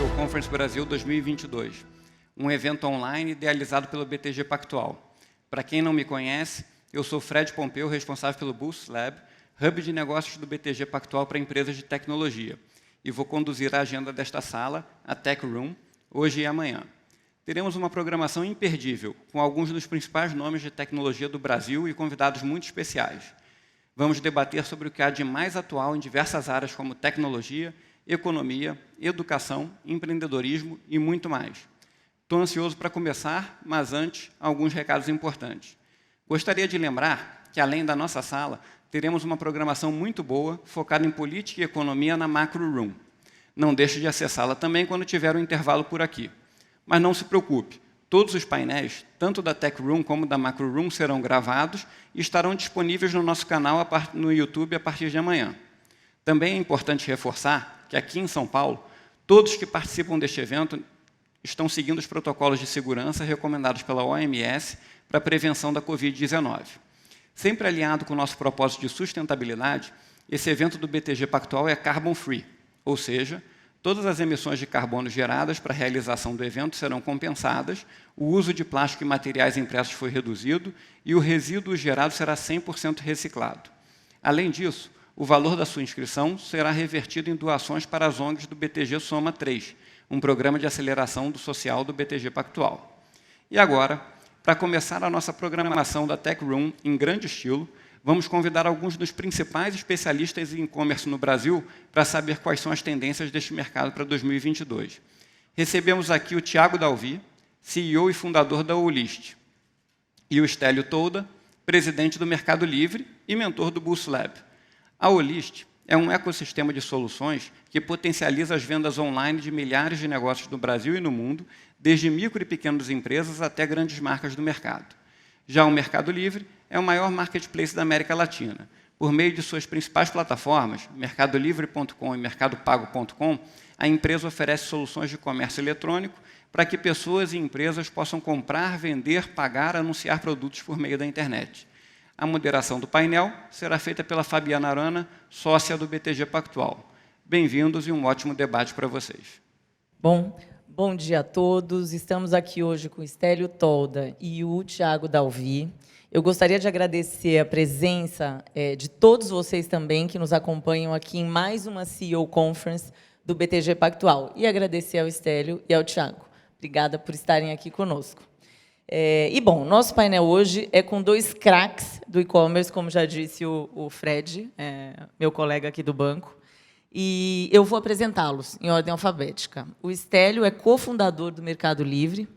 CEO Conference Brasil 2022, um evento online idealizado pelo BTG Pactual. Para quem não me conhece, eu sou Fred Pompeu, responsável pelo Boost Lab, hub de negócios do BTG Pactual para empresas de tecnologia, e vou conduzir a agenda desta sala, a Tech Room, hoje e amanhã. Teremos uma programação imperdível, com alguns dos principais nomes de tecnologia do Brasil e convidados muito especiais. Vamos debater sobre o que há de mais atual em diversas áreas como tecnologia, economia, educação, empreendedorismo e muito mais. Estou ansioso para começar, mas antes, alguns recados importantes. Gostaria de lembrar que, além da nossa sala, teremos uma programação muito boa, focada em política e economia na Macro Room. Não deixe de acessá-la também quando tiver um intervalo por aqui. Mas não se preocupe, todos os painéis, tanto da Tech Room como da Macro Room, serão gravados e estarão disponíveis no nosso canal no YouTube a partir de amanhã. Também é importante reforçar que aqui em São Paulo, todos que participam deste evento estão seguindo os protocolos de segurança recomendados pela OMS para a prevenção da Covid-19. Sempre alinhado com o nosso propósito de sustentabilidade, esse evento do BTG Pactual é carbon free, ou seja, todas as emissões de carbono geradas para a realização do evento serão compensadas, o uso de plástico e materiais impressos foi reduzido e o resíduo gerado será 100% reciclado. Além disso, o valor da sua inscrição será revertido em doações para as ONGs do BTG Soma 3, um programa de aceleração do social do BTG Pactual. E agora, para começar a nossa programação da Tech Room em grande estilo, vamos convidar alguns dos principais especialistas em e-commerce no Brasil para saber quais são as tendências deste mercado para 2022. Recebemos aqui o Thiago Dalvi, CEO e fundador da Olist, e o Estélio Tolda, presidente do Mercado Livre e mentor do Boost Lab. A Olist é um ecossistema de soluções que potencializa as vendas online de milhares de negócios no Brasil e no mundo, desde micro e pequenas empresas até grandes marcas do mercado. Já o Mercado Livre é o maior marketplace da América Latina. Por meio de suas principais plataformas, mercadolivre.com e mercadopago.com, a empresa oferece soluções de comércio eletrônico para que pessoas e empresas possam comprar, vender, pagar, anunciar produtos por meio da internet. A moderação do painel será feita pela Fabiana Arana, sócia do BTG Pactual. Bem-vindos e um ótimo debate para vocês. Bom dia a todos. Estamos aqui hoje com o Estélio Tolda e o Thiago Dalvi. Eu gostaria de agradecer a presença de todos vocês também que nos acompanham aqui em mais uma CEO Conference do BTG Pactual. E agradecer ao Estélio e ao Thiago. Obrigada por estarem aqui conosco. Nosso painel hoje é com dois craques do e-commerce, como já disse o Fred, meu colega aqui do banco. E eu vou apresentá-los em ordem alfabética. O Estélio é cofundador do Mercado Livre,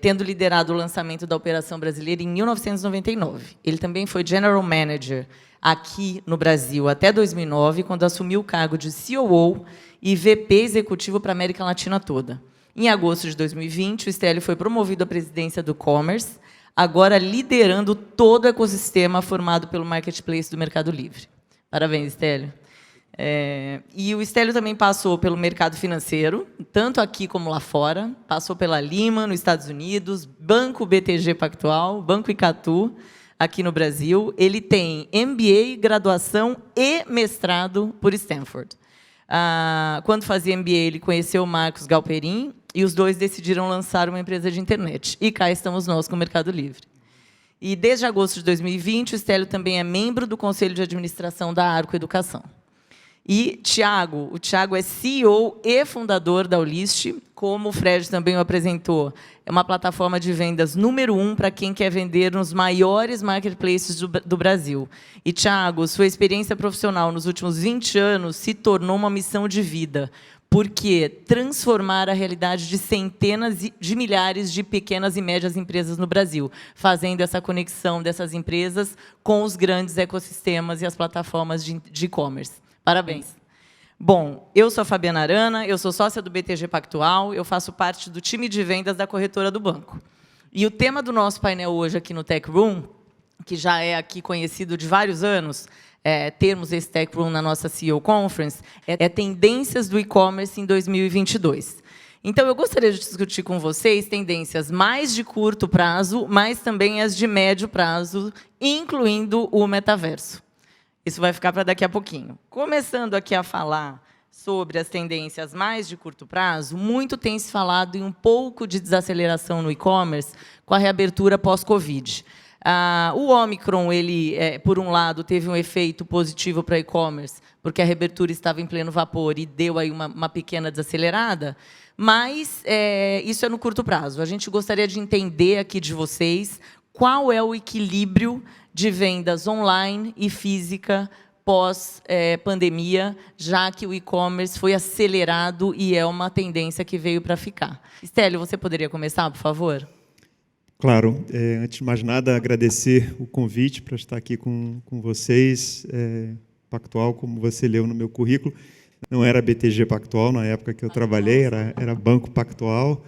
tendo liderado o lançamento da operação brasileira em 1999. Ele também foi General Manager aqui no Brasil até 2009, quando assumiu o cargo de COO e VP executivo para a América Latina toda. Em agosto de 2020, o Estélio foi promovido à presidência do Commerce, agora liderando todo o ecossistema formado pelo Marketplace do Mercado Livre. Parabéns, Estélio. E o Estélio também passou pelo mercado financeiro, tanto aqui como lá fora, passou pela Lima, nos Estados Unidos, Banco BTG Pactual, Banco Icatu, aqui no Brasil. Ele tem MBA, graduação e mestrado por Stanford. Quando fazia MBA, ele conheceu o Marcos Galperin, e os dois decidiram lançar uma empresa de internet. E cá estamos nós com o Mercado Livre. E desde agosto de 2020, o Estélio também é membro do Conselho de Administração da Arco Educação. E o Thiago é CEO e fundador da Olist, como o Fred também o apresentou. É uma plataforma de vendas número 1 para quem quer vender nos maiores marketplaces do Brasil. E, Thiago, sua experiência profissional nos últimos 20 anos se tornou uma missão de vida, porque transformar a realidade de centenas de milhares de pequenas e médias empresas no Brasil, fazendo essa conexão dessas empresas com os grandes ecossistemas e as plataformas de e-commerce. Parabéns. Bom, eu sou a Fabiana Arana, eu sou sócia do BTG Pactual, eu faço parte do time de vendas da corretora do banco. E o tema do nosso painel hoje aqui no Tech Room, que já é aqui conhecido de vários anos, termos esse Tech Room na nossa CEO Conference, é tendências do e-commerce em 2022. Então, eu gostaria de discutir com vocês tendências mais de curto prazo, mas também as de médio prazo, incluindo o metaverso. Isso vai ficar para daqui a pouquinho. Começando aqui a falar sobre as tendências mais de curto prazo, muito tem se falado em um pouco de desaceleração no e-commerce com a reabertura pós-Covid. O Omicron, ele, por um lado, teve um efeito positivo para o e-commerce, porque a reabertura estava em pleno vapor e deu aí uma pequena desacelerada, mas isso é no curto prazo. A gente gostaria de entender aqui de vocês qual é o equilíbrio de vendas online e física pós-pandemia, já que o e-commerce foi acelerado e é uma tendência que veio para ficar. Stélio, você poderia começar, por favor? Claro. Antes de mais nada, agradecer o convite para estar aqui com vocês. Pactual, como você leu no meu currículo, não era BTG Pactual na época que eu trabalhei, era Banco Pactual.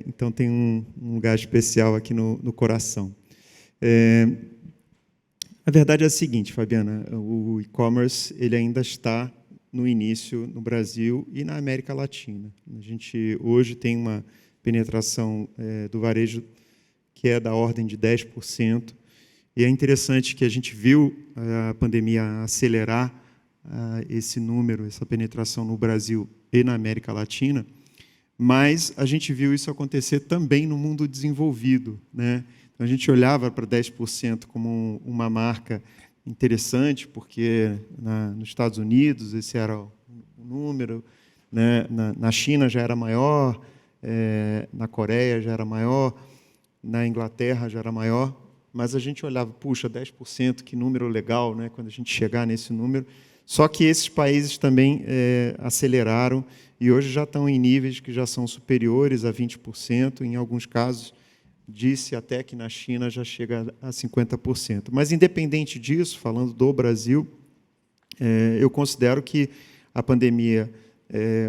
Então, tem um lugar especial aqui no coração. A verdade é a seguinte, Fabiana, o e-commerce ele ainda está no início no Brasil e na América Latina. A gente hoje tem uma penetração do varejo que é da ordem de 10%, e é interessante que a gente viu a pandemia acelerar esse número, essa penetração no Brasil e na América Latina, mas a gente viu isso acontecer também no mundo desenvolvido, né? Então, a gente olhava para 10% como uma marca interessante, porque nos Estados Unidos esse era o número, né? Na China já era maior, na Coreia já era maior, na Inglaterra já era maior, mas a gente olhava, puxa, 10%, que número legal, né, quando a gente chegar nesse número. Só que esses países também aceleraram e hoje já estão em níveis que já são superiores a 20%, em alguns casos, disse até que na China já chega a 50%. Mas, independente disso, falando do Brasil, eu considero que a pandemia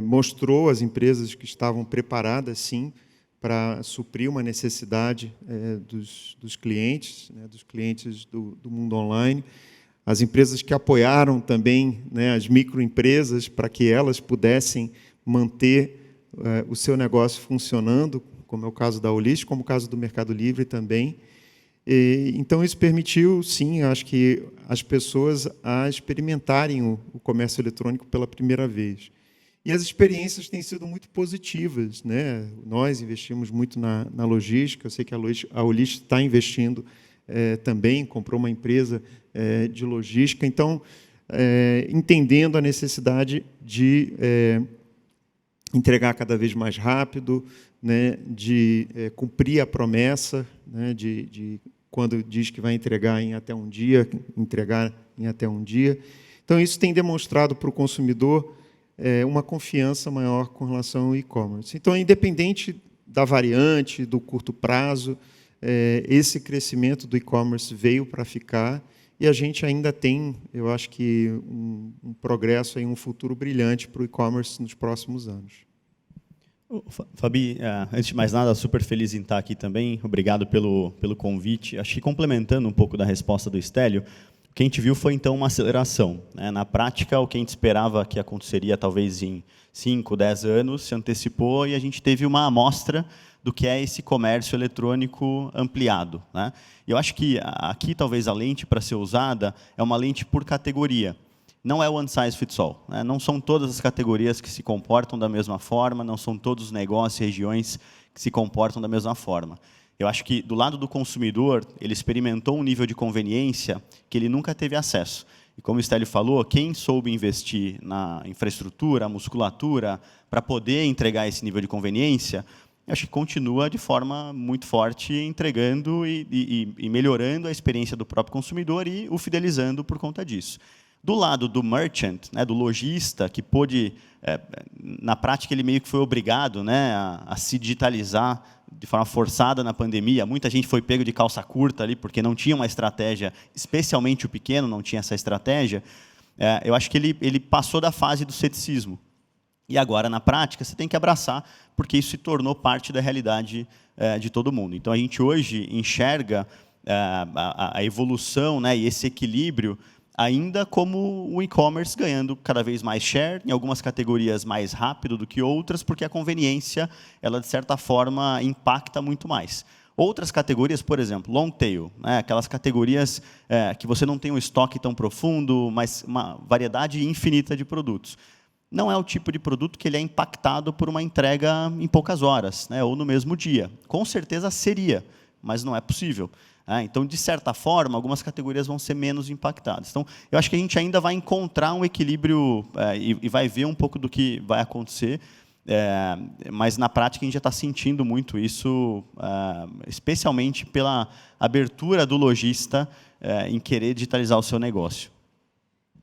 mostrou às empresas que estavam preparadas, sim, para suprir uma necessidade dos clientes, né, dos clientes do mundo online. As empresas que apoiaram também, né, as microempresas para que elas pudessem manter o seu negócio funcionando, como é o caso da Ulisses, como o caso do Mercado Livre também. Então, isso permitiu, sim, acho que as pessoas a experimentarem o comércio eletrônico pela primeira vez. E as experiências têm sido muito positivas, né? Nós investimos muito na logística, eu sei que a Ulisses está investindo também, comprou uma empresa de logística. Então, entendendo a necessidade de entregar cada vez mais rápido, né, de cumprir a promessa, né, de quando diz que vai entregar em até um dia, entregar em até um dia. Então, isso tem demonstrado para o consumidor uma confiança maior com relação ao e-commerce. Então, independente da variante, do curto prazo, esse crescimento do e-commerce veio para ficar e a gente ainda tem, eu acho que, um progresso, um futuro brilhante para o e-commerce nos próximos anos. Fabi, antes de mais nada, super feliz em estar aqui também. Obrigado pelo convite. Acho que complementando um pouco da resposta do Stélio, o que a gente viu foi, então, uma aceleração, né? Na prática, o que a gente esperava que aconteceria talvez em 5, 10 anos se antecipou e a gente teve uma amostra do que é esse comércio eletrônico ampliado, né? E eu acho que aqui, talvez, a lente para ser usada é uma lente por categoria. Não é one size fits all, né? Não são todas as categorias que se comportam da mesma forma, não são todos os negócios e regiões que se comportam da mesma forma. Eu acho que, do lado do consumidor, ele experimentou um nível de conveniência que ele nunca teve acesso. E, como o Stélio falou, quem soube investir na infraestrutura, musculatura, para poder entregar esse nível de conveniência, eu acho que continua de forma muito forte, entregando e melhorando a experiência do próprio consumidor e o fidelizando por conta disso. Do lado do merchant, né, do lojista, que pôde, na prática, ele meio que foi obrigado, né, a se digitalizar de forma forçada na pandemia. Muita gente foi pego de calça curta ali, porque não tinha uma estratégia, especialmente o pequeno não tinha essa estratégia. Eu acho que ele passou da fase do ceticismo. E agora, na prática, você tem que abraçar, porque isso se tornou parte da realidade de todo mundo. Então, a gente hoje enxerga a evolução, né, e esse equilíbrio ainda como o e-commerce ganhando cada vez mais share, em algumas categorias mais rápido do que outras, porque a conveniência, ela, de certa forma, impacta muito mais. Outras categorias, por exemplo, long tail, né, aquelas categorias que você não tem um estoque tão profundo, mas uma variedade infinita de produtos. não é o tipo de produto que ele é impactado por uma entrega em poucas horas, né, ou no mesmo dia. Com certeza seria, mas não é possível. Então, de certa forma, algumas categorias vão ser menos impactadas. Então, eu acho que a gente ainda vai encontrar um equilíbrio e vai ver um pouco do que vai acontecer, mas, na prática, a gente já está sentindo muito isso, especialmente pela abertura do lojista em querer digitalizar o seu negócio.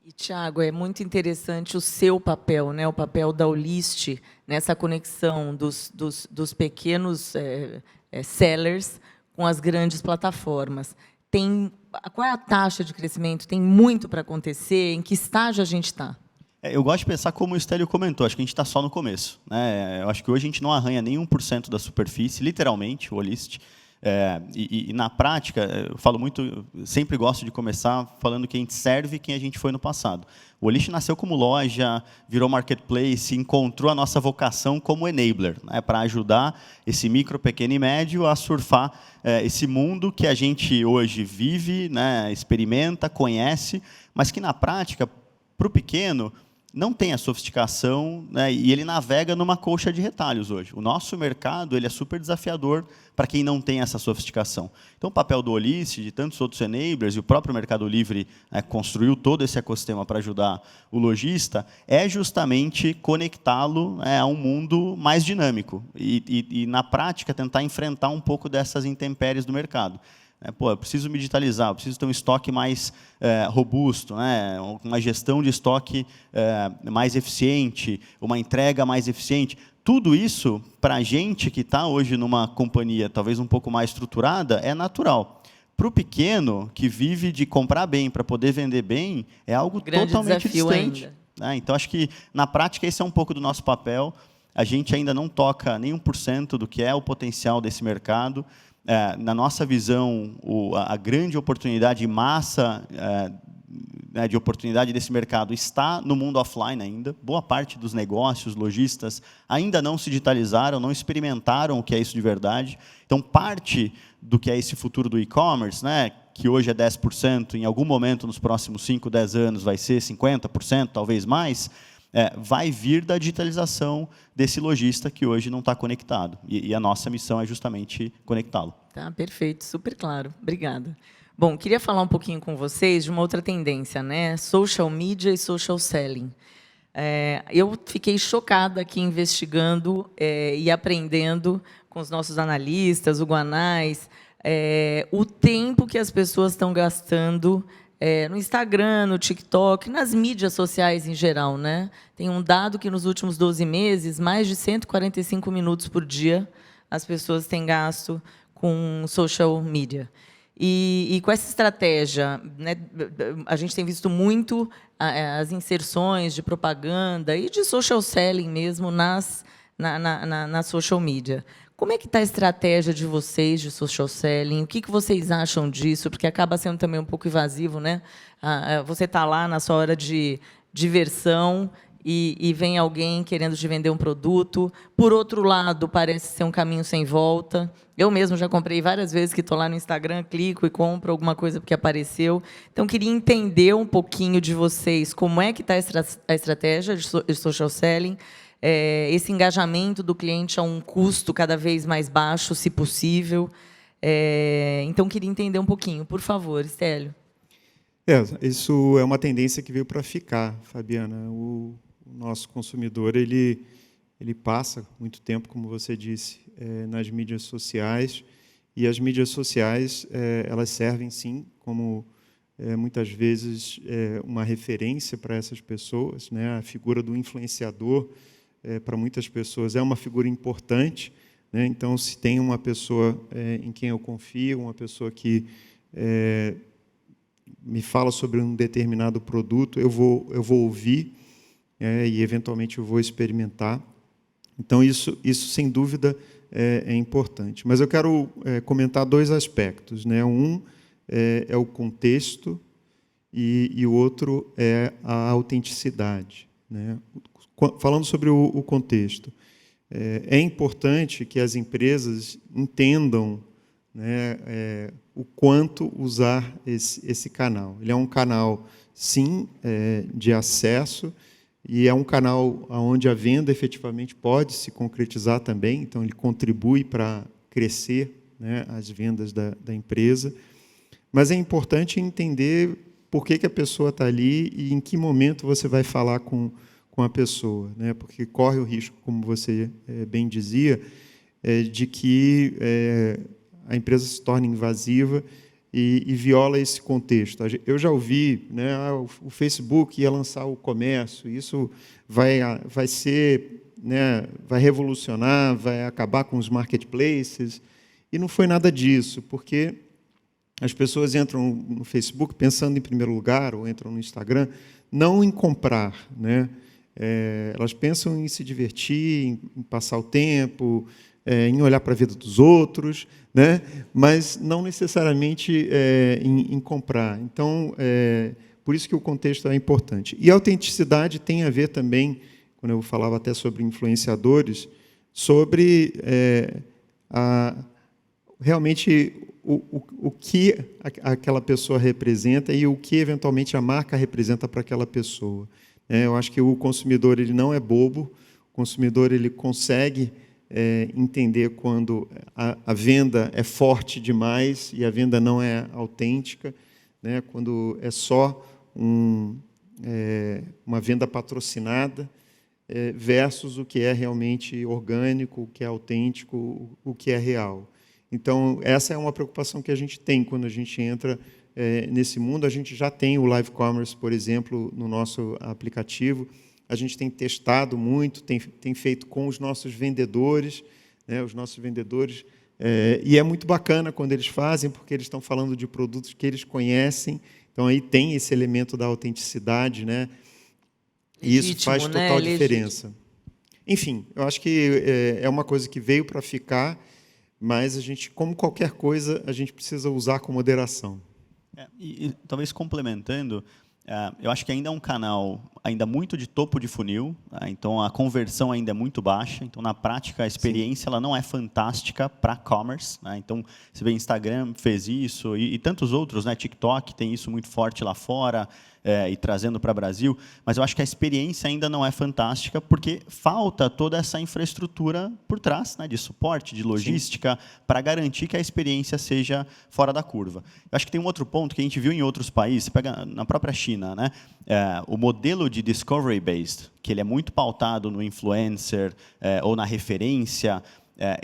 E, Thiago, é muito interessante o seu papel, né? O papel da Olist nessa conexão dos pequenos sellers com as grandes plataformas. Qual é a taxa de crescimento? Tem muito para acontecer? Em que estágio a gente está? Eu gosto de pensar como o Stélio comentou, acho que a gente está só no começo, né? Eu acho que hoje a gente não arranha nem 1% da superfície, literalmente, o Olist. E na prática, eu falo muito, sempre gosto de começar falando que a gente serve quem a gente foi no passado. O Olist nasceu como loja, virou marketplace, encontrou a nossa vocação como enabler, né, para ajudar esse micro, pequeno e médio a surfar esse mundo que a gente hoje vive, né, experimenta, conhece, mas que, na prática, para o pequeno, não tem a sofisticação, né, e ele navega numa colcha de retalhos hoje. O nosso mercado ele é super desafiador para quem não tem essa sofisticação. Então, o papel do Olist, de tantos outros enablers, e o próprio Mercado Livre construiu todo esse ecossistema para ajudar o lojista, é justamente conectá-lo a um mundo mais dinâmico e, na prática, tentar enfrentar um pouco dessas intempéries do mercado. Eu preciso me digitalizar, eu preciso ter um estoque mais robusto, né? Uma gestão de estoque mais eficiente, uma entrega mais eficiente. Tudo isso, para a gente que está hoje numa companhia talvez um pouco mais estruturada, é natural. Para o pequeno, que vive de comprar bem para poder vender bem, é algo totalmente distante. Então, acho que, na prática, esse é um pouco do nosso papel. A gente ainda não toca nem 1% do que é o potencial desse mercado. Na nossa visão, a grande oportunidade, massa de oportunidade desse mercado está no mundo offline ainda. Boa parte dos negócios, lojistas, ainda não se digitalizaram, não experimentaram o que é isso de verdade. Então, parte do que é esse futuro do e-commerce, né, que hoje é 10%, em algum momento nos próximos 5, 10 anos vai ser 50%, talvez mais, vai vir da digitalização desse lojista que hoje não está conectado. E a nossa missão é justamente conectá-lo. Tá, perfeito, super claro. Obrigada. Bom, queria falar um pouquinho com vocês de uma outra tendência, né? Social media e social selling. Eu fiquei chocada aqui investigando e aprendendo com os nossos analistas, o Guanais, o tempo que as pessoas estão gastando no Instagram, no TikTok, nas mídias sociais em geral, né? Tem um dado que nos últimos 12 meses, mais de 145 minutos por dia as pessoas têm gasto com social media. E com essa estratégia, né, a gente tem visto muito as inserções de propaganda e de social selling mesmo na social media. Como é que está a estratégia de vocês de social selling? O que vocês acham disso? Porque acaba sendo também um pouco invasivo, né? Você está lá na sua hora de diversão e vem alguém querendo te vender um produto. Por outro lado, parece ser um caminho sem volta. Eu mesmo já comprei várias vezes que estou lá no Instagram, clico e compro alguma coisa porque apareceu. Então, queria entender um pouquinho de vocês como é que está a estratégia de social selling, esse engajamento do cliente a um custo cada vez mais baixo, se possível. Então, queria entender um pouquinho. Por favor, Stélio. Isso é uma tendência que veio para ficar, Fabiana. O nosso consumidor ele passa muito tempo, como você disse, nas mídias sociais, e as mídias sociais elas servem, sim, como muitas vezes uma referência para essas pessoas, né? A figura do influenciador, para muitas pessoas, é uma figura importante, né? Então, se tem uma pessoa em quem eu confio, uma pessoa que me fala sobre um determinado produto, eu vou ouvir e, eventualmente, eu vou experimentar. Então, isso sem dúvida, é importante. Mas eu quero comentar dois aspectos, né? Um é o contexto e o outro é a autenticidade, né? Falando sobre o contexto, é importante que as empresas entendam, né, o quanto usar esse canal. Ele é um canal, sim, de acesso, e é um canal onde a venda efetivamente pode se concretizar também, então ele contribui para crescer, né, as vendas da empresa. Mas é importante entender por que a pessoa está ali e em que momento você vai falar com a pessoa, né? Porque corre o risco, como você bem dizia, de que a empresa se torne invasiva e viola esse contexto. Eu já ouvi, né, o Facebook ia lançar o comércio, isso vai ser, né, vai revolucionar, vai acabar com os marketplaces, e não foi nada disso, porque as pessoas entram no Facebook pensando em primeiro lugar, ou entram no Instagram, não em comprar, né? Elas pensam em se divertir, em passar o tempo, em olhar para a vida dos outros, né? Mas não necessariamente em comprar. Então, por isso que o contexto é importante. E a autenticidade tem a ver também, quando eu falava até sobre influenciadores, sobre realmente o que aquela pessoa representa e o que, eventualmente, a marca representa para aquela pessoa. Eu acho que o consumidor ele não é bobo, o consumidor ele consegue entender quando a venda é forte demais e a venda não é autêntica, né? Quando é só uma venda patrocinada, versus o que é realmente orgânico, o que é autêntico, o que é real. Então, essa é uma preocupação que a gente tem quando a gente entra nesse mundo. A gente já tem o Live Commerce, por exemplo, no nosso aplicativo. A gente tem testado muito, tem feito com os nossos vendedores, né, e é muito bacana quando eles fazem, porque eles estão falando de produtos que eles conhecem. Então, aí tem esse elemento da autenticidade, né? E isso faz total diferença. Enfim, eu acho que é uma coisa que veio para ficar, mas a gente, como qualquer coisa, a gente precisa usar com moderação. E talvez complementando, eu acho que ainda é um canal ainda muito de topo de funil, então a conversão ainda é muito baixa, então na prática a experiência ela não é fantástica para commerce, né? Então você vê Instagram fez isso e tantos outros, né? TikTok tem isso muito forte lá fora, e trazendo para o Brasil, mas eu acho que a experiência ainda não é fantástica porque falta toda essa infraestrutura por trás, né, de suporte, de logística, para garantir que a experiência seja fora da curva. Eu acho que tem um outro ponto que a gente viu em outros países, pega na própria China, né, o modelo de discovery-based, que ele é muito pautado no influencer ou na referência,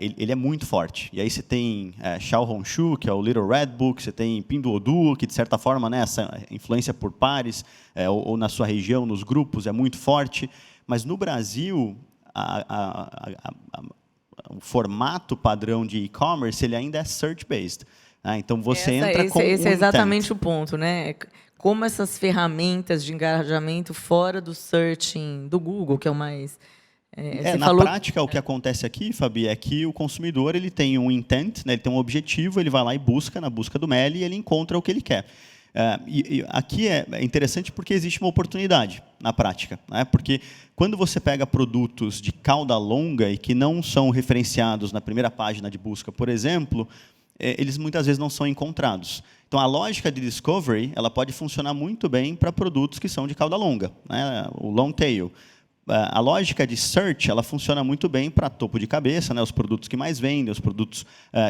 ele é muito forte. E aí você tem Xiaohongshu, que é o Little Red Book, você tem Pinduoduo, que, de certa forma, né, essa influência por pares, ou na sua região, nos grupos, é muito forte. Mas, no Brasil, o formato padrão de e-commerce ele ainda é search-based. Então, você entra com esse é exatamente o ponto, né? Como essas ferramentas de engajamento fora do searching do Google, que é o mais... na prática, o que acontece aqui, Fabi, é que o consumidor ele tem um intent, né, ele tem um objetivo, ele vai lá e busca, na busca do MELI, e ele encontra o que ele quer. E aqui é interessante porque existe uma oportunidade na prática, né? Porque quando você pega produtos de cauda longa e que não são referenciados na primeira página de busca, por exemplo, eles muitas vezes não são encontrados. Então, a lógica de discovery ela pode funcionar muito bem para produtos que são de cauda longa, né? O long tail. A lógica de search ela funciona muito bem para topo de cabeça, né, os produtos que mais vendem, os produtos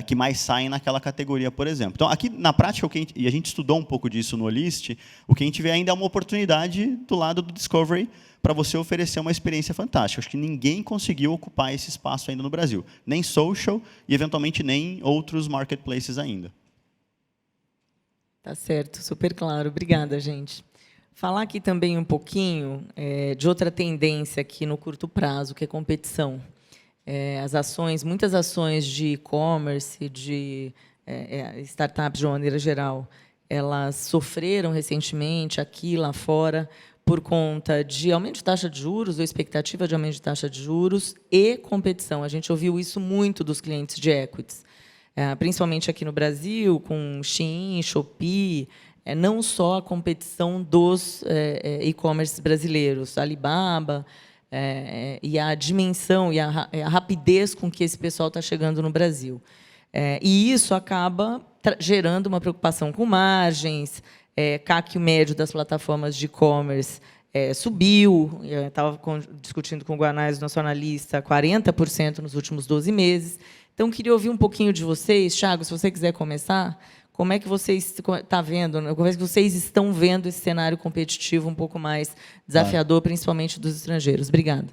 que mais saem naquela categoria, por exemplo. Então, aqui, na prática, e a gente estudou um pouco disso no Olist, o que a gente vê ainda é uma oportunidade do lado do Discovery para você oferecer uma experiência fantástica. Acho que ninguém conseguiu ocupar esse espaço ainda no Brasil. Nem social e, eventualmente, nem outros marketplaces ainda. Tá certo, super claro. Obrigada, gente. Falar aqui também um pouquinho de outra tendência aqui no curto prazo, que é competição. Muitas ações de e-commerce, de startups de uma maneira geral, elas sofreram recentemente aqui lá fora por conta de aumento de taxa de juros, ou expectativa de aumento de taxa de juros e competição. A gente ouviu isso muito dos clientes de equities, principalmente aqui no Brasil, com Shein, Shopee, não só a competição dos e-commerce brasileiros, Alibaba, e a dimensão e a rapidez com que esse pessoal está chegando no Brasil. E isso acaba gerando uma preocupação com margens, CAC médio das plataformas de e-commerce subiu, estava discutindo com o Guanais, nosso analista, 40% nos últimos 12 meses. Então, queria ouvir um pouquinho de vocês. Thiago, se você quiser começar, como é que vocês como é que vocês estão vendo esse cenário competitivo um pouco mais desafiador, principalmente dos estrangeiros? Obrigada.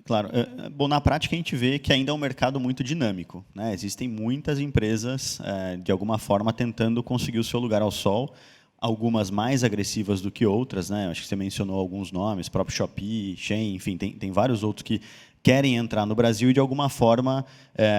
Claro. Bom, na prática, a gente vê que ainda é um mercado muito dinâmico, né? Existem muitas empresas, de alguma forma, tentando conseguir o seu lugar ao sol, algumas mais agressivas do que outras, né? Acho que você mencionou alguns nomes, próprio Shopee, Shein, enfim, tem vários outros que querem entrar no Brasil e, de alguma forma,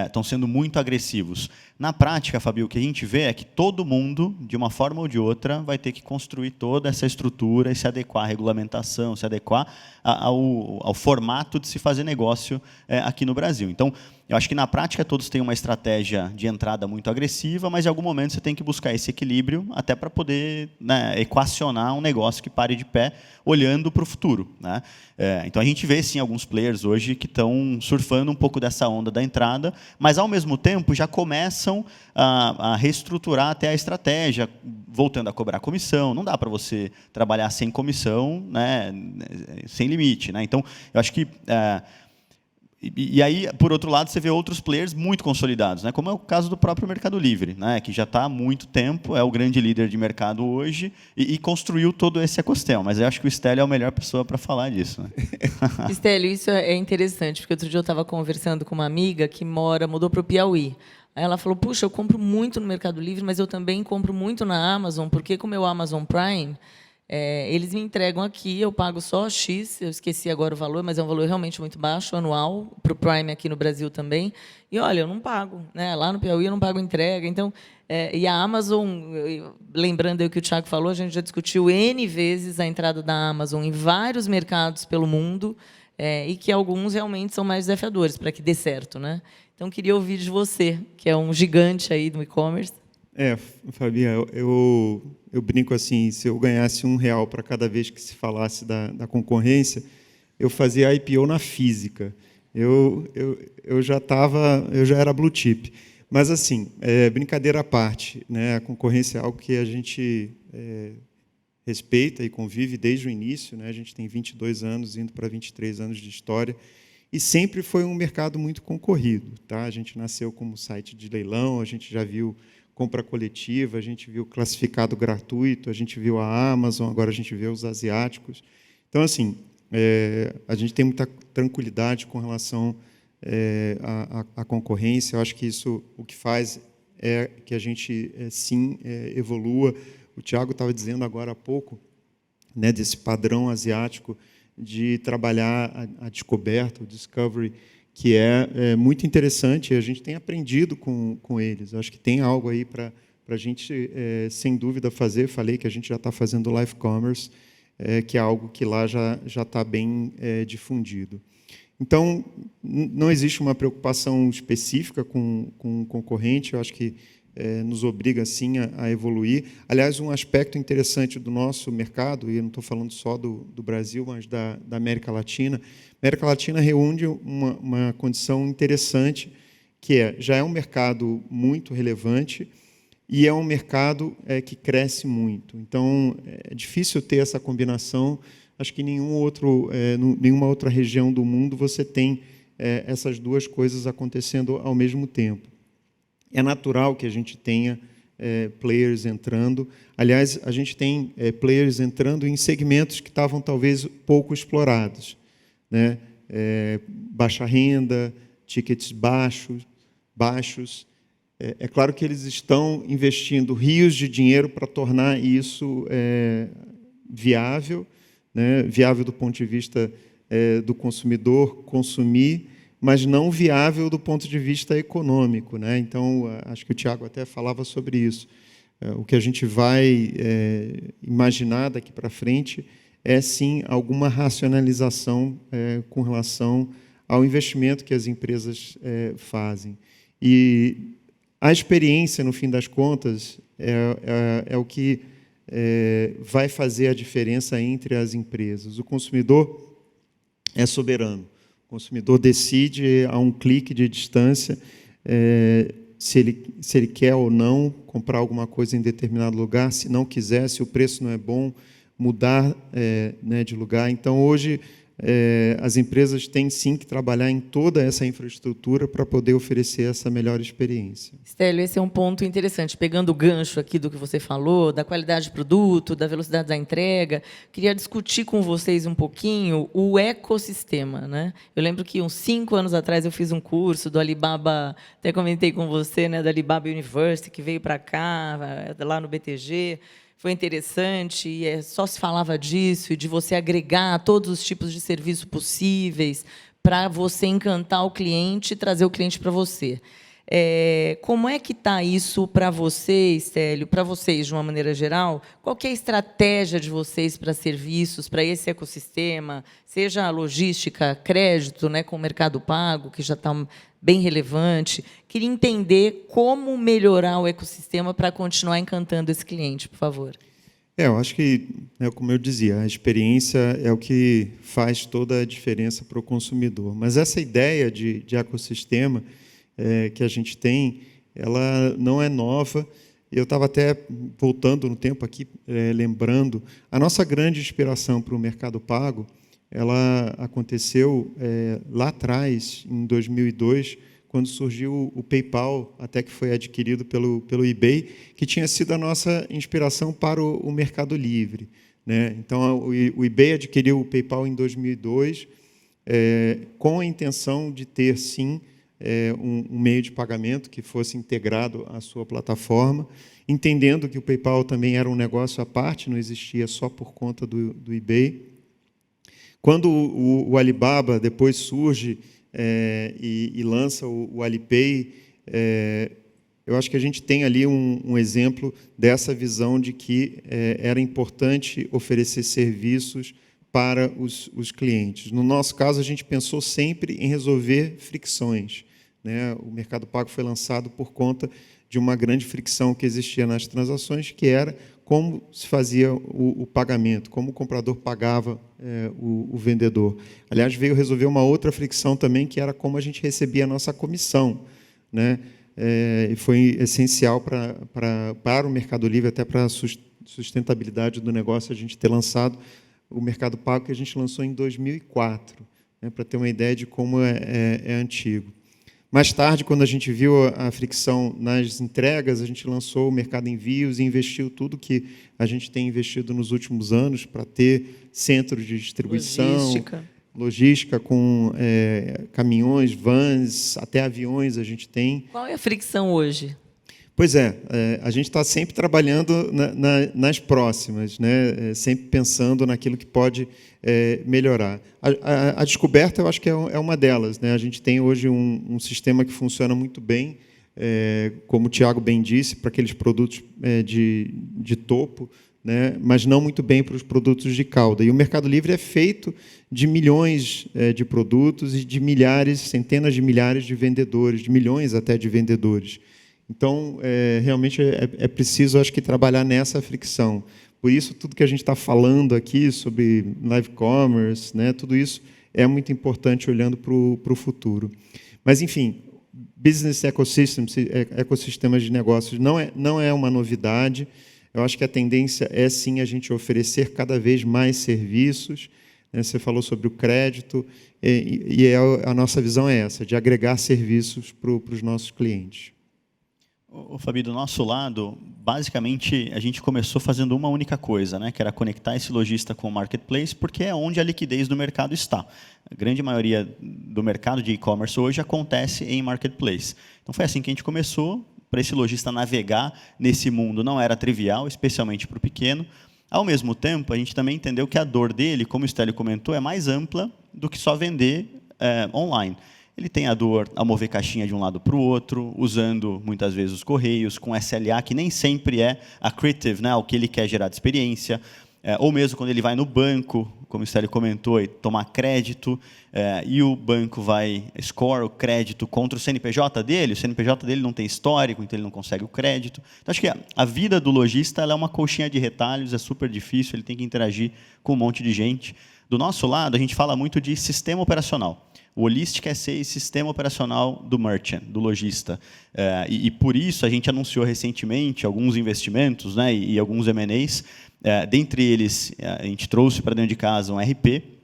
estão sendo muito agressivos. Na prática, Fabio, o que a gente vê é que todo mundo, de uma forma ou de outra, vai ter que construir toda essa estrutura e se adequar à regulamentação, se adequar ao formato de se fazer negócio aqui no Brasil. Então, eu acho que, na prática, todos têm uma estratégia de entrada muito agressiva, mas, em algum momento, você tem que buscar esse equilíbrio até para poder, né, equacionar um negócio que pare de pé, olhando para o futuro, né? Então, a gente vê, sim, alguns players hoje que estão surfando um pouco dessa onda da entrada, mas, ao mesmo tempo, já começam a reestruturar até a estratégia, voltando a cobrar comissão. Não dá para você trabalhar sem comissão, né, sem limite, né? Então, eu acho que... E aí, por outro lado, você vê outros players muito consolidados, né? Como é o caso do próprio Mercado Livre, né? Que já está há muito tempo, é o grande líder de mercado hoje e construiu todo esse ecossistema. Mas eu acho que o Stélio é a melhor pessoa para falar disso, né? Stélio, isso é interessante, porque outro dia eu estava conversando com uma amiga que mudou para o Piauí. Aí ela falou, puxa, eu compro muito no Mercado Livre, mas eu também compro muito na Amazon, porque com o meu Amazon Prime... eles me entregam aqui, eu pago só X, eu esqueci agora o valor, mas é um valor realmente muito baixo, anual, para o Prime aqui no Brasil também. E, olha, eu não pago, né? Lá no Piauí eu não pago entrega. Então, e a Amazon, lembrando aí o que o Thiago falou, a gente já discutiu N vezes a entrada da Amazon em vários mercados pelo mundo, e que alguns realmente são mais desafiadores, para que dê certo, né? Então, queria ouvir de você, que é um gigante aí do e-commerce. Fabia, eu brinco assim, se eu ganhasse R$1 para cada vez que se falasse da concorrência, eu fazia IPO na física. Eu já era blue chip. Mas, assim, brincadeira à parte, né? A concorrência é algo que a gente respeita e convive desde o início, né? A gente tem 22 anos, indo para 23 anos de história, e sempre foi um mercado muito concorrido, tá? A gente nasceu como site de leilão, a gente já viu compra coletiva, a gente viu classificado gratuito, a gente viu a Amazon, agora a gente vê os asiáticos. Então, assim, a gente tem muita tranquilidade com relação à concorrência. Eu acho que isso o que faz é que a gente, sim, evolua. O Thiago estava dizendo agora há pouco, né, desse padrão asiático de trabalhar a descoberta, o discovery, que é muito interessante, e a gente tem aprendido com eles. Acho que tem algo aí para a gente, sem dúvida, fazer. Falei que a gente já está fazendo live commerce, que é algo que lá já está bem difundido. Então, não existe uma preocupação específica com o concorrente, eu acho que nos obriga, sim, a evoluir. Aliás, um aspecto interessante do nosso mercado, e eu não estou falando só do Brasil, mas da América Latina, a América Latina reúne uma condição interessante, que já é um mercado muito relevante e é um mercado que cresce muito. Então, é difícil ter essa combinação. Acho que nenhuma outra região do mundo você tem essas duas coisas acontecendo ao mesmo tempo. É natural que a gente tenha players entrando. Aliás, a gente tem players entrando em segmentos que estavam talvez pouco explorados, né? Baixa renda, tickets baixos. É claro que eles estão investindo rios de dinheiro para tornar isso viável, né? Viável do ponto de vista do consumidor consumir, mas não viável do ponto de vista econômico, né? Então, acho que o Thiago até falava sobre isso. O que a gente vai imaginar daqui para frente é, sim, alguma racionalização com relação ao investimento que as empresas fazem. E a experiência, no fim das contas, é o que vai fazer a diferença entre as empresas. O consumidor é soberano. O consumidor decide a um clique de distância se ele quer ou não comprar alguma coisa em determinado lugar, se não quiser, se o preço não é bom. mudar né, de lugar. Então, hoje, as empresas têm, sim, que trabalhar em toda essa infraestrutura para poder oferecer essa melhor experiência. Stélio, esse é um ponto interessante. Pegando o gancho aqui do que você falou, da qualidade do produto, da velocidade da entrega, queria discutir com vocês um pouquinho o ecossistema, né? Eu lembro que uns 5 anos atrás eu fiz um curso do Alibaba, até comentei com você, né, da Alibaba University, que veio para cá, lá no BTG. Foi interessante, e só se falava disso, e de você agregar todos os tipos de serviço possíveis para você encantar o cliente e trazer o cliente para você. Como é que está isso para vocês, Stélio, para vocês, de uma maneira geral? Qual que é a estratégia de vocês para serviços, para esse ecossistema, seja logística, crédito, né, com o Mercado Pago, que já está bem relevante? Queria entender como melhorar o ecossistema para continuar encantando esse cliente, por favor. Eu acho que, como eu dizia, a experiência é o que faz toda a diferença para o consumidor. Mas essa ideia de ecossistema que a gente tem, ela não é nova. Eu estava até voltando no tempo aqui, lembrando, a nossa grande inspiração para o Mercado Pago, ela aconteceu lá atrás, em 2002, quando surgiu o PayPal, até que foi adquirido pelo eBay, que tinha sido a nossa inspiração para o Mercado Livre, né? Então, o eBay adquiriu o PayPal em 2002, com a intenção de ter, sim, um meio de pagamento que fosse integrado à sua plataforma, entendendo que o PayPal também era um negócio à parte, não existia só por conta do eBay. Quando o Alibaba depois surge e lança o Alipay, eu acho que a gente tem ali um exemplo dessa visão de que era importante oferecer serviços para os clientes. No nosso caso, a gente pensou sempre em resolver fricções, né? O Mercado Pago foi lançado por conta de uma grande fricção que existia nas transações, que era como se fazia o pagamento, como o comprador pagava o vendedor. Aliás, veio resolver uma outra fricção também, que era como a gente recebia a nossa comissão, né? E foi essencial para o Mercado Livre, até para a sustentabilidade do negócio, a gente ter lançado o Mercado Pago, que a gente lançou em 2004, né, para ter uma ideia de como é antigo. Mais tarde, quando a gente viu a fricção nas entregas, a gente lançou o Mercado Envios e investiu tudo que a gente tem investido nos últimos anos para ter centros de distribuição, logística com caminhões, vans, até aviões a gente tem. Qual é a fricção hoje? Pois a gente está sempre trabalhando nas próximas, né? Sempre pensando naquilo que pode melhorar. A descoberta, eu acho que é uma delas, né? A gente tem hoje um sistema que funciona muito bem, como o Tiago bem disse, para aqueles produtos de topo, né? Mas não muito bem para os produtos de cauda. E o Mercado Livre é feito de milhões de produtos e de milhares, centenas de milhares de vendedores, de milhões até de vendedores. Então, realmente é preciso, acho que, trabalhar nessa fricção. Por isso, tudo que a gente está falando aqui sobre live commerce, né, tudo isso é muito importante olhando para o futuro. Mas, enfim, business ecosystems, ecossistemas de negócios, não é uma novidade. Eu acho que a tendência é, sim, a gente oferecer cada vez mais serviços. Né, você falou sobre o crédito, e a nossa visão é essa, de agregar serviços para os nossos clientes. Fabi, do nosso lado, basicamente, a gente começou fazendo uma única coisa, né, que era conectar esse lojista com o marketplace, porque é onde a liquidez do mercado está. A grande maioria do mercado de e-commerce hoje acontece em marketplace. Então, foi assim que a gente começou. Para esse lojista navegar nesse mundo não era trivial, especialmente para o pequeno. Ao mesmo tempo, a gente também entendeu que a dor dele, como o Stélio comentou, é mais ampla do que só vender online. Ele tem a dor a mover caixinha de um lado para o outro, usando muitas vezes os correios, com SLA, que nem sempre é accretive, né, o que ele quer gerar de experiência, ou mesmo quando ele vai no banco, como o Stélio comentou, e tomar crédito, e o banco vai score o crédito contra o CNPJ dele, o CNPJ dele não tem histórico, então ele não consegue o crédito. Então, acho que a vida do lojista ela é uma colchinha de retalhos, é super difícil, ele tem que interagir com um monte de gente. Do nosso lado, a gente fala muito de sistema operacional. O Holistic é ser esse sistema operacional do merchant, do lojista. E por isso, a gente anunciou recentemente alguns investimentos, né, e alguns M&As. Dentre eles, a gente trouxe para dentro de casa um RP,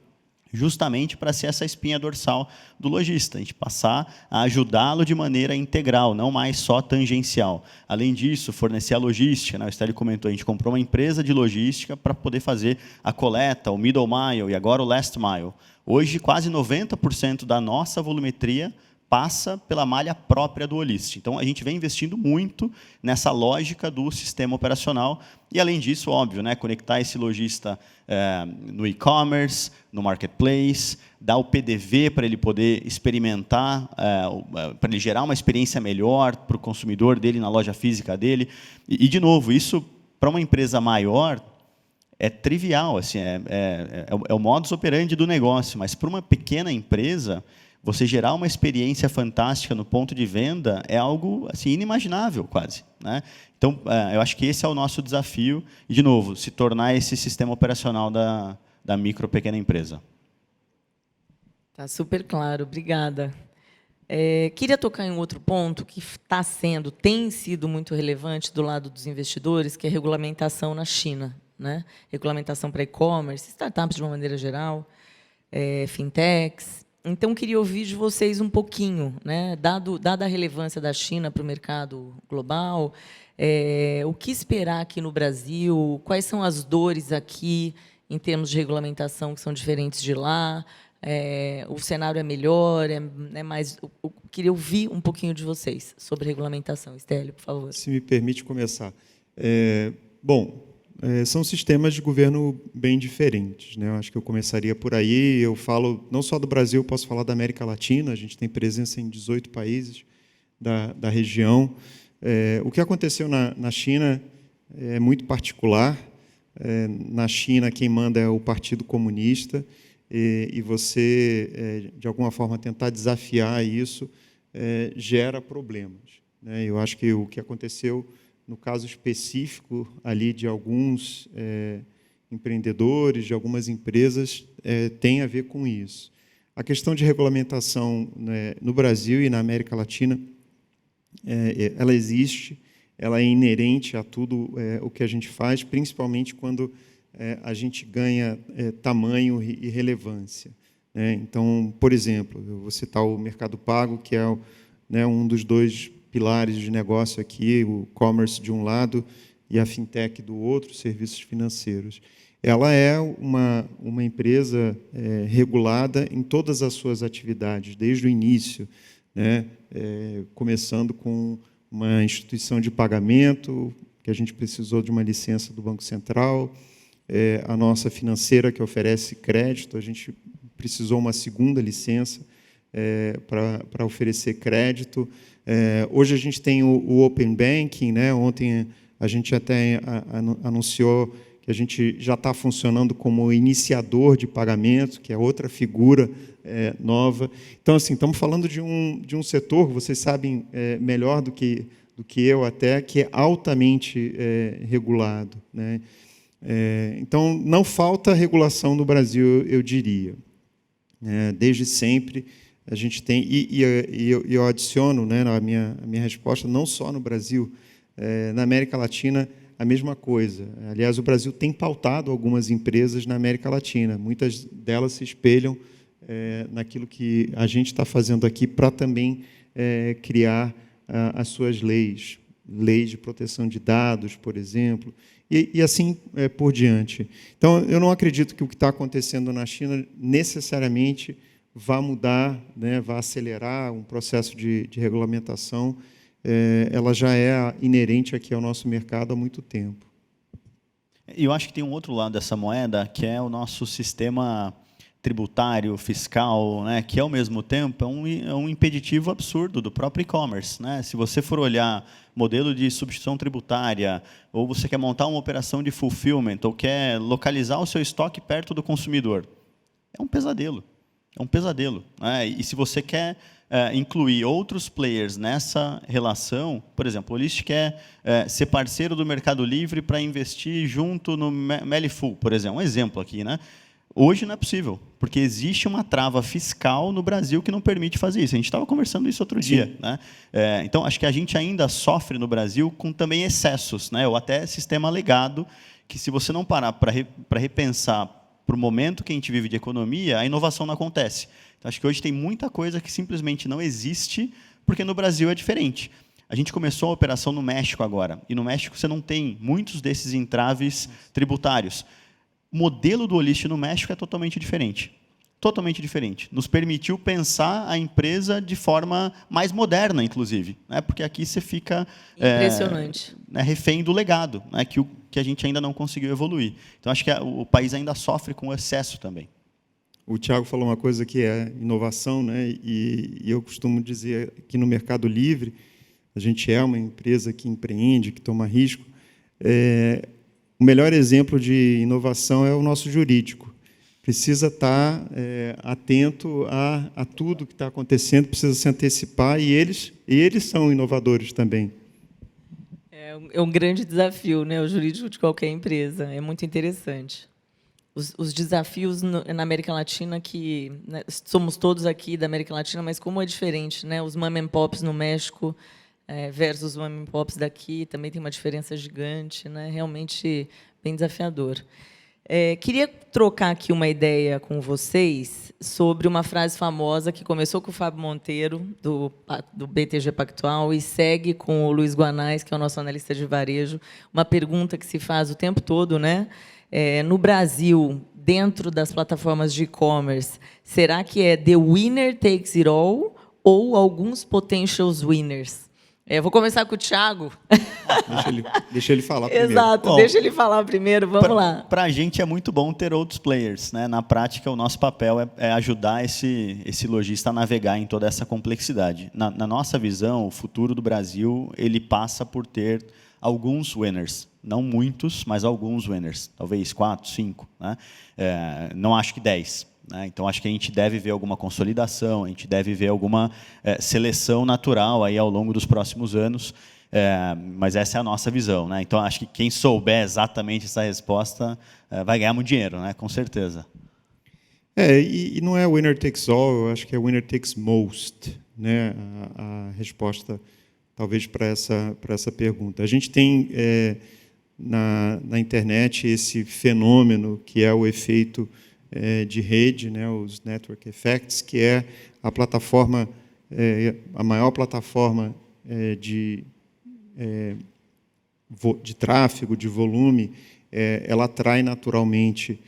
justamente para ser essa espinha dorsal do lojista, a gente passar a ajudá-lo de maneira integral, não mais só tangencial. Além disso, fornecer a logística, né? O Stélio comentou, a gente comprou uma empresa de logística para poder fazer a coleta, o middle mile e agora o last mile. Hoje, quase 90% da nossa volumetria passa pela malha própria do Holistic. Então, a gente vem investindo muito nessa lógica do sistema operacional e, além disso, óbvio, né, conectar esse lojista no e-commerce, no marketplace, dar o PDV para ele poder experimentar, para ele gerar uma experiência melhor para o consumidor dele na loja física dele. E de novo, isso, para uma empresa maior, é trivial, assim, é o modus operandi do negócio, mas para uma pequena empresa, você gerar uma experiência fantástica no ponto de venda é algo assim, inimaginável, quase, né? Então, eu acho que esse é o nosso desafio, e, de novo, se tornar esse sistema operacional da micro pequena empresa. Tá super claro, obrigada. Queria tocar em um outro ponto que tem sido muito relevante do lado dos investidores, que é a regulamentação na China, né? Regulamentação para e-commerce, startups de uma maneira geral, fintechs. Então, queria ouvir de vocês um pouquinho, né? Dada a relevância da China para o mercado global, o que esperar aqui no Brasil, quais são as dores aqui em termos de regulamentação que são diferentes de lá, o cenário é melhor, mais... Eu queria ouvir um pouquinho de vocês sobre regulamentação. Stélio, por favor. Se me permite começar. São sistemas de governo bem diferentes, né? Eu acho que eu começaria por aí. Eu falo não só do Brasil, posso falar da América Latina. A gente tem presença em 18 países da região. O que aconteceu na China é muito particular. Na China, quem manda é o Partido Comunista, e você, de alguma forma, tentar desafiar isso gera problemas, né? Eu acho que o que aconteceu no caso específico ali de alguns empreendedores, de algumas empresas, tem a ver com isso. A questão de regulamentação, né, no Brasil e na América Latina, ela existe, ela é inerente a tudo o que a gente faz, principalmente quando a gente ganha tamanho e relevância, né? Então, por exemplo, eu vou citar o Mercado Pago, que é, né, um dos dois pilares de negócio aqui, o commerce de um lado e a fintech do outro, serviços financeiros. Ela é uma empresa regulada em todas as suas atividades, desde o início, né, começando com uma instituição de pagamento, que a gente precisou de uma licença do Banco Central, a nossa financeira, que oferece crédito, a gente precisou uma segunda licença para oferecer crédito. Hoje a gente tem o Open Banking, né? Ontem a gente até anunciou que a gente já está funcionando como iniciador de pagamento, que é outra figura nova. Então, assim, estamos falando de um setor, vocês sabem melhor do que eu até, que é altamente regulado, né? Então, não falta regulação no Brasil, eu diria. Desde sempre, a gente tem, e eu adiciono, né, a minha resposta, não só no Brasil, na América Latina, a mesma coisa. Aliás, o Brasil tem pautado algumas empresas na América Latina. Muitas delas se espelham naquilo que a gente está fazendo aqui para também criar as suas leis de proteção de dados, por exemplo, e assim por diante. Então, eu não acredito que o que está acontecendo na China necessariamente vá mudar, né, vá acelerar um processo de regulamentação. Ela já é inerente aqui ao nosso mercado há muito tempo. E eu acho que tem um outro lado dessa moeda, que é o nosso sistema tributário, fiscal, né, que, ao mesmo tempo, é um impeditivo absurdo do próprio e-commerce, né? Se você for olhar modelo de substituição tributária, ou você quer montar uma operação de fulfillment, ou quer localizar o seu estoque perto do consumidor, é um pesadelo. É um pesadelo, né? E se você quer incluir outros players nessa relação, por exemplo, o Holistic quer ser parceiro do Mercado Livre para investir junto no Melifool, por exemplo, um exemplo aqui, né? Hoje não é possível, porque existe uma trava fiscal no Brasil que não permite fazer isso. A gente estava conversando isso outro dia, né? Então, acho que a gente ainda sofre no Brasil com também excessos, né? Ou até sistema legado, que se você não parar para repensar para o momento que a gente vive de economia, a inovação não acontece. Então, acho que hoje tem muita coisa que simplesmente não existe, porque no Brasil é diferente. A gente começou a operação no México agora, e no México você não tem muitos desses entraves tributários. O modelo do Olist no México é totalmente diferente. Totalmente diferente. Nos permitiu pensar a empresa de forma mais moderna, inclusive, né? Porque aqui você fica impressionante, refém do legado, né? que a gente ainda não conseguiu evoluir. Então, acho que o país ainda sofre com o excesso também. O Thiago falou uma coisa que é inovação, né? E eu costumo dizer que no Mercado Livre, a gente é uma empresa que empreende, que toma risco. O melhor exemplo de inovação é o nosso jurídico. Precisa estar atento a tudo que está acontecendo, precisa se antecipar, e eles são inovadores também. É um grande desafio, né, o jurídico de qualquer empresa. É muito interessante. Os desafios na América Latina, que, né, somos todos aqui da América Latina, mas como é diferente, né? Os mom and pops no México versus os mom and pops daqui, também tem uma diferença gigante, né? Realmente bem desafiador. Queria trocar aqui uma ideia com vocês sobre uma frase famosa que começou com o Fábio Monteiro, do BTG Pactual, e segue com o Luiz Guanais, que é o nosso analista de varejo. Uma pergunta que se faz o tempo todo, né? No Brasil, dentro das plataformas de e-commerce, será que é the winner takes it all ou alguns potential winners? Vou começar com o Thiago. Deixa ele falar primeiro. Exato, deixa ele falar primeiro, vamos lá. Para a gente é muito bom ter outros players, né? Na prática, o nosso papel é ajudar esse lojista a navegar em toda essa complexidade. Na nossa visão, o futuro do Brasil ele passa por ter alguns winners. Não muitos, mas alguns winners. Talvez 4, 5. Né? Não acho que 10. Então, acho que a gente deve ver alguma consolidação, a gente deve ver alguma seleção natural aí ao longo dos próximos anos, mas essa é a nossa visão. Né? Então, acho que quem souber exatamente essa resposta vai ganhar muito dinheiro, né? Com certeza. E não é winner takes all, eu acho que é winner takes most, né? A resposta, talvez, para essa pergunta. A gente tem na internet esse fenômeno que é o efeito de rede, né, os network effects, que é a plataforma, a maior plataforma de tráfego, de volume, ela atrai naturalmente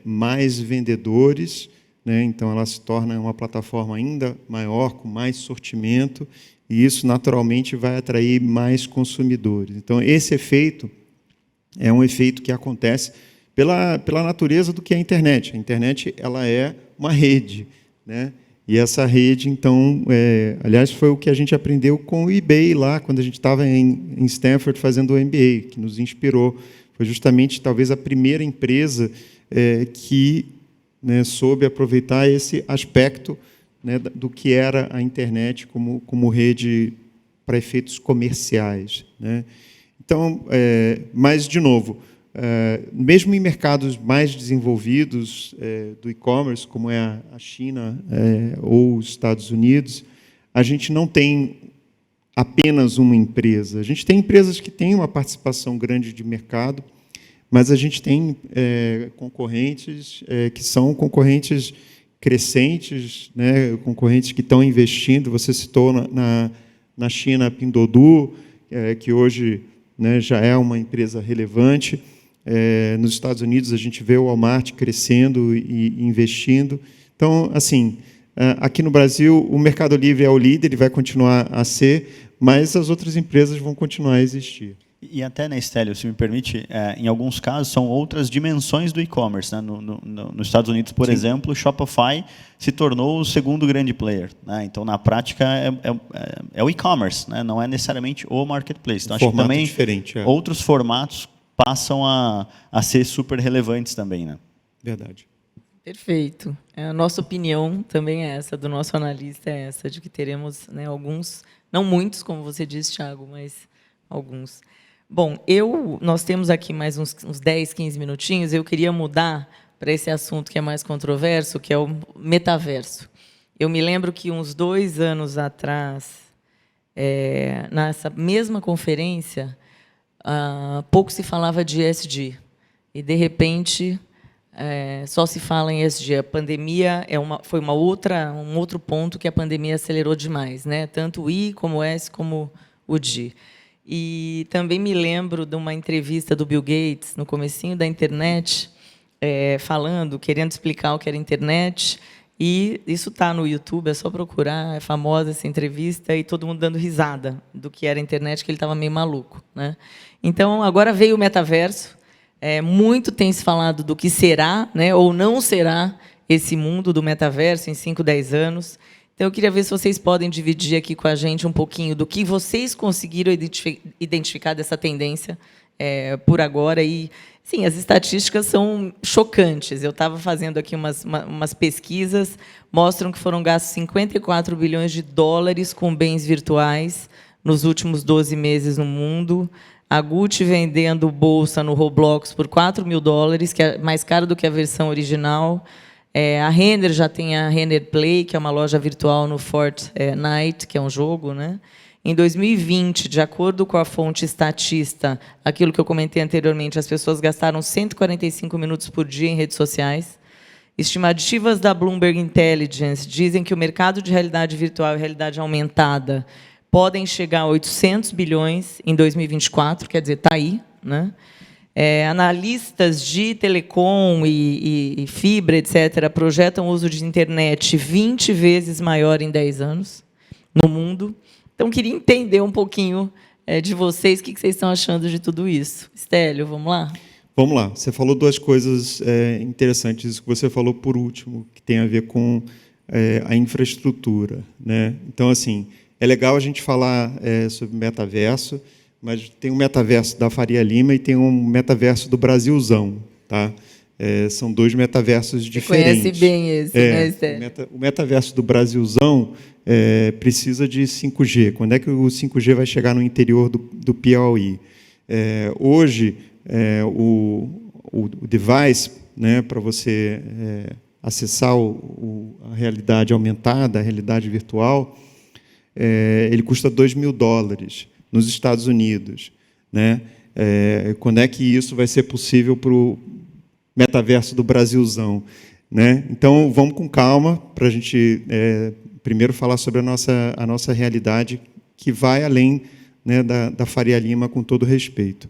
mais vendedores, né, então ela se torna uma plataforma ainda maior, com mais sortimento, e isso naturalmente vai atrair mais consumidores. Então, esse efeito é um efeito que acontece pela natureza do que é a internet. A internet ela é uma rede, né? E essa rede, então, aliás, foi o que a gente aprendeu com o eBay lá, quando a gente estava em Stanford fazendo o MBA, que nos inspirou. Foi justamente, talvez, a primeira empresa que, né, soube aproveitar esse aspecto, né, do que era a internet como rede para efeitos comerciais, né? Então, mas, de novo, mesmo em mercados mais desenvolvidos do e-commerce, como é a China ou os Estados Unidos, a gente não tem apenas uma empresa. A gente tem empresas que têm uma participação grande de mercado, mas a gente tem concorrentes que são concorrentes crescentes, né, concorrentes que estão investindo. Você citou na China a Pinduoduo, que hoje, né, já é uma empresa relevante. Nos Estados Unidos, a gente vê o Walmart crescendo e investindo. Então, assim, aqui no Brasil, o Mercado Livre é o líder, ele vai continuar a ser, mas as outras empresas vão continuar a existir. E até, né, Stélio, se me permite, em alguns casos, são outras dimensões do e-commerce. Né? Nos Estados Unidos, por exemplo, o Shopify se tornou o segundo grande player. Né? Então, na prática, é o e-commerce, né? Não é necessariamente o marketplace. Então, acho que também outros formatos passam a ser super relevantes também, né? Verdade. Perfeito. A nossa opinião também é essa, do nosso analista é essa, de que teremos, né, alguns, não muitos, como você disse, Thiago, mas alguns. Bom, nós temos aqui mais uns 10, 15 minutinhos, eu queria mudar para esse assunto que é mais controverso, que é o metaverso. Eu me lembro que uns 2 anos atrás, nessa mesma conferência, pouco se falava de ESG. E, de repente, só se fala em ESG. A pandemia foi um outro ponto que a pandemia acelerou demais, né? Tanto o I, como o S, como o G. E também me lembro de uma entrevista do Bill Gates, no comecinho da internet, querendo explicar o que era internet. E isso está no YouTube, é só procurar, é famosa essa entrevista, e todo mundo dando risada do que era a internet, que ele estava meio maluco, né? Então, agora veio o metaverso. Muito tem se falado do que será, né, ou não será esse mundo do metaverso em 5, 10 anos. Então, eu queria ver se vocês podem dividir aqui com a gente um pouquinho do que vocês conseguiram identificar dessa tendência por agora. E, sim, as estatísticas são chocantes. Eu estava fazendo aqui umas pesquisas, mostram que foram gastos 54 bilhões de dólares com bens virtuais nos últimos 12 meses no mundo. A Gucci vendendo bolsa no Roblox por $4.000, que é mais caro do que a versão original. A Renner já tem a Renner Play, que é uma loja virtual no Fortnite, que é um jogo, né? Em 2020, de acordo com a fonte Statista, aquilo que eu comentei anteriormente, as pessoas gastaram 145 minutos por dia em redes sociais. Estimativas da Bloomberg Intelligence dizem que o mercado de realidade virtual e realidade aumentada podem chegar a 800 bilhões em 2024, quer dizer, está aí, né? Analistas de telecom e fibra, etc., projetam o uso de internet 20 vezes maior em 10 anos no mundo. Então, queria entender um pouquinho de vocês, o que vocês estão achando de tudo isso. Estélio, vamos lá? Vamos lá. Você falou 2 coisas interessantes. Isso que você falou por último, que tem a ver com a infraestrutura, né? Então, assim, é legal a gente falar sobre metaverso, mas tem um metaverso da Faria Lima e tem um metaverso do Brasilzão, tá? São 2 metaversos diferentes. Conhece bem esse, né, Estélio? O metaverso do Brasilzão precisa de 5G. Quando é que o 5G vai chegar no interior do Piauí? Hoje, o device, né, para você acessar a realidade aumentada, a realidade virtual, ele custa $2.000 nos Estados Unidos, né? Quando é que isso vai ser possível para o metaverso do Brasilzão, né? Então, vamos com calma para a gente primeiro falar sobre a nossa realidade, que vai além, né, da Faria Lima, com todo respeito.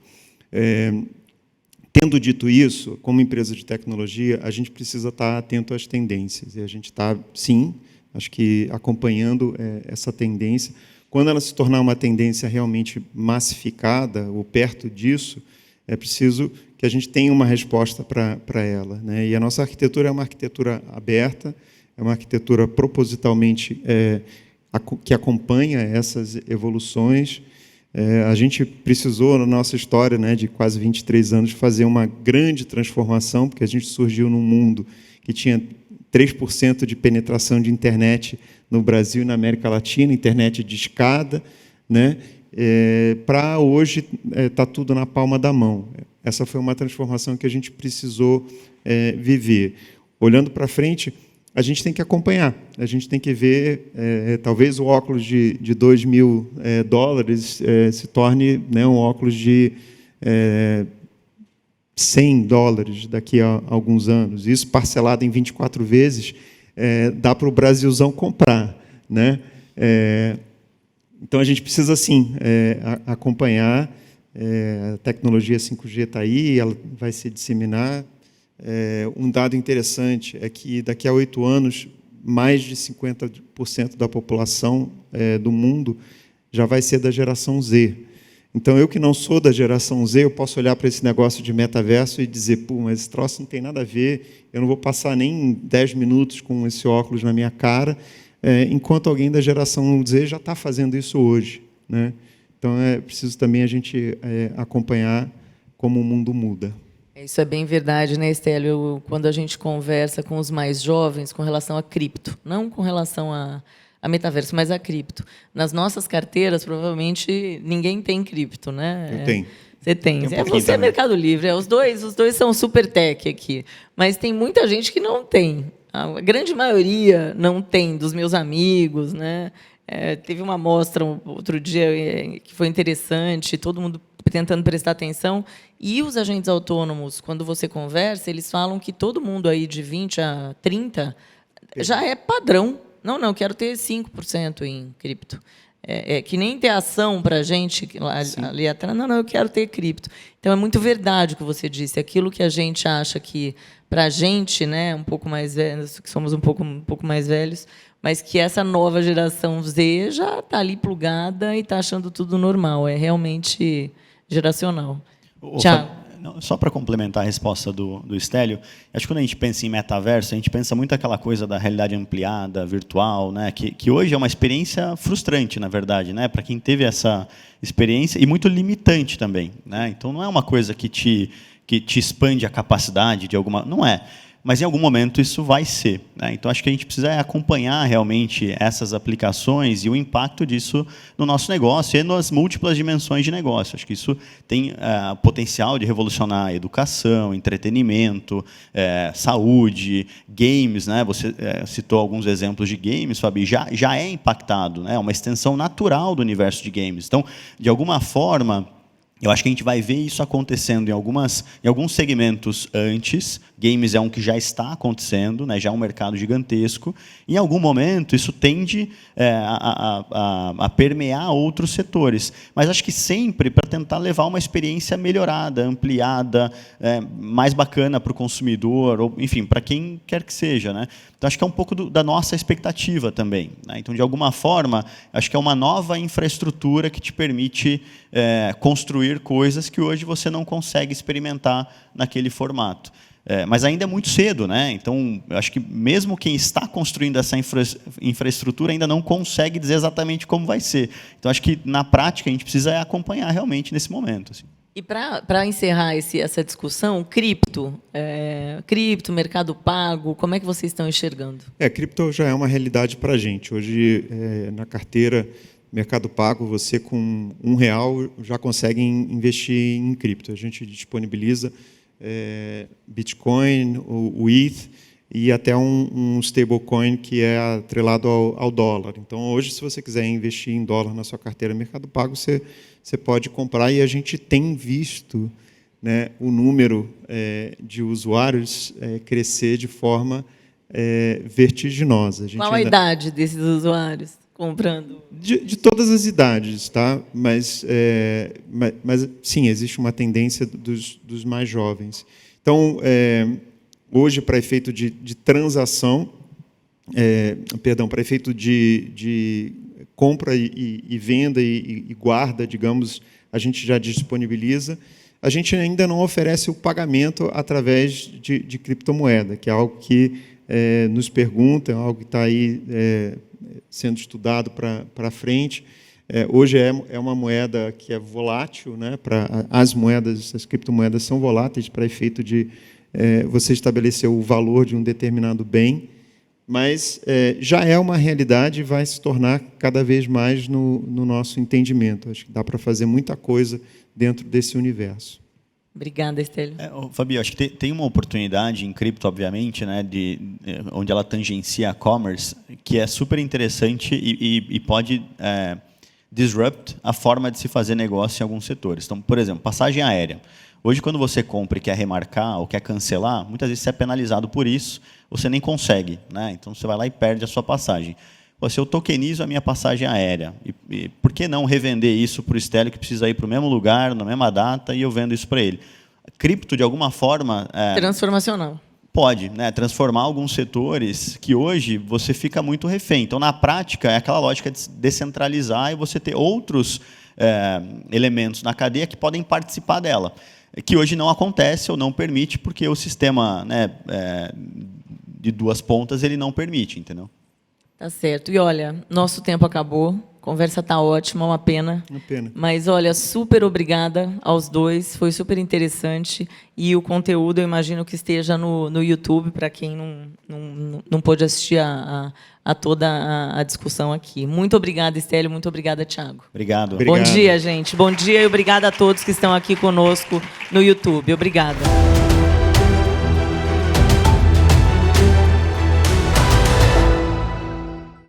Tendo dito isso, como empresa de tecnologia, a gente precisa estar atento às tendências, e a gente está, sim, acho que acompanhando essa tendência. Quando ela se tornar uma tendência realmente massificada, ou perto disso, é preciso que a gente tenha uma resposta para ela, né? E a nossa arquitetura é uma arquitetura aberta, é uma arquitetura propositalmente que acompanha essas evoluções. A gente precisou, na nossa história, né, de quase 23 anos, fazer uma grande transformação, porque a gente surgiu num mundo que tinha 3% de penetração de internet no Brasil e na América Latina, internet de escada, né? Para hoje está tudo na palma da mão. Essa foi uma transformação que a gente precisou viver. Olhando para frente, a gente tem que acompanhar, a gente tem que ver, talvez o óculos de $2.000 se torne, né, um óculos de $100 daqui a alguns anos. Isso parcelado em 24 vezes, dá para o Brasilzão comprar, né? Então, a gente precisa, sim, acompanhar. A tecnologia 5G está aí, ela vai se disseminar. Um dado interessante é que, daqui a 8 anos, mais de 50% da população do mundo já vai ser da geração Z. Então, eu que não sou da geração Z, eu posso olhar para esse negócio de metaverso e dizer, pô, mas esse troço não tem nada a ver, eu não vou passar nem 10 minutos com esse óculos na minha cara, enquanto alguém da geração Z já está fazendo isso hoje, né? Então, é preciso também a gente acompanhar como o mundo muda. Isso é bem verdade, né, Estélio? Quando a gente conversa com os mais jovens com relação a cripto, não com relação a metaverso, mas a cripto. Nas nossas carteiras, provavelmente, ninguém tem cripto, né? Eu tenho. Você tem. Tem um pouquinho Você é também. Mercado Livre. Os dois são super tech aqui. Mas tem muita gente que não tem. A grande maioria não tem, dos meus amigos, né? Teve uma amostra outro dia que foi interessante, todo mundo tentando prestar atenção. E os agentes autônomos, quando você conversa, eles falam que todo mundo aí de 20 a 30 já é padrão. Não, eu quero ter 5% em cripto. Que nem ter ação para a gente ali atrás. Não, eu quero ter cripto. Então, é muito verdade o que você disse. Aquilo que a gente acha que, para a gente, né, um pouco mais velhos, que somos um pouco mais velhos, mas que essa nova geração Z já está ali plugada e está achando tudo normal. É realmente geracional. Tiago. Só para complementar a resposta do Stélio, acho que quando a gente pensa em metaverso, a gente pensa muito aquela coisa da realidade ampliada, virtual, né? Que hoje é uma experiência frustrante, na verdade, né? Para quem teve essa experiência, e muito limitante também, né? Então, não é uma coisa que te expande a capacidade de alguma... Não é. Mas, em algum momento, isso vai ser, né? Então, acho que a gente precisa acompanhar realmente essas aplicações e o impacto disso no nosso negócio e nas múltiplas dimensões de negócio. Acho que isso tem potencial de revolucionar a educação, entretenimento, saúde, games, né? Você citou alguns exemplos de games, Fabi, já é impactado, né? É uma extensão natural do universo de games. Então, de alguma forma... Eu acho que a gente vai ver isso acontecendo em alguns segmentos antes. Games é um que já está acontecendo, né? Já é um mercado gigantesco. Em algum momento, isso tende a permear outros setores. Mas acho que sempre para tentar levar uma experiência melhorada, ampliada, mais bacana para o consumidor, ou, enfim, para quem quer que seja, né? Então, acho que é um pouco da nossa expectativa também, né? Então, de alguma forma, acho que é uma nova infraestrutura que te permite construir coisas que hoje você não consegue experimentar naquele formato. Mas ainda é muito cedo, né? Então, eu acho que mesmo quem está construindo essa infraestrutura ainda não consegue dizer exatamente como vai ser. Então, acho que, na prática, a gente precisa acompanhar realmente nesse momento. Assim. E para encerrar essa discussão, cripto, mercado pago, como é que vocês estão enxergando? Cripto já é uma realidade para a gente. Hoje, na carteira Mercado Pago, você com R$1 já consegue investir em cripto. A gente disponibiliza Bitcoin, o ETH e até um stablecoin que é atrelado ao dólar. Então, hoje, se você quiser investir em dólar na sua carteira Mercado Pago, você pode comprar, e a gente tem visto, né, o número de usuários crescer de forma vertiginosa. Qual a idade desses usuários comprando? De todas as idades, tá? Mas sim, existe uma tendência dos mais jovens. Então, hoje, para efeito de transação, para efeito de compra e venda e guarda, digamos, a gente já disponibiliza. A gente ainda não oferece o pagamento através de criptomoeda, que é algo que nos perguntam, algo que está aí sendo estudado para frente. Hoje é uma moeda que é volátil, né? As criptomoedas são voláteis para efeito de você estabelecer o valor de um determinado bem, mas já é uma realidade e vai se tornar cada vez mais no nosso entendimento. Acho que dá para fazer muita coisa dentro desse universo. Obrigada, Estélio. Fabi, acho que tem uma oportunidade em cripto, obviamente, né, onde ela tangencia a commerce, que é super interessante e pode disrupt a forma de se fazer negócio em alguns setores. Então, por exemplo, passagem aérea. Hoje, quando você compra e quer remarcar ou quer cancelar, muitas vezes você é penalizado por isso, você nem consegue, né? Então, você vai lá e perde a sua passagem. Se eu tokenizo a minha passagem aérea, e por que não revender isso para o Stélio, que precisa ir para o mesmo lugar, na mesma data, e eu vendo isso para ele? Cripto, de alguma forma... transformacional. Pode, né, transformar alguns setores que hoje você fica muito refém. Então, na prática, é aquela lógica de descentralizar e você ter outros elementos na cadeia que podem participar dela, que hoje não acontece ou não permite, porque o sistema, né, de duas pontas ele não permite, entendeu? Tá certo. E olha, nosso tempo acabou. conversa tá ótima, uma pena. Uma pena. Mas, olha, super obrigada aos dois, foi super interessante. E o conteúdo, eu imagino que esteja no YouTube, para quem não pôde assistir a toda a discussão aqui. Muito obrigada, Estélio, muito obrigada, Thiago. Obrigado. Obrigado. Bom dia, gente. Bom dia e obrigada a todos que estão aqui conosco no YouTube. Obrigada.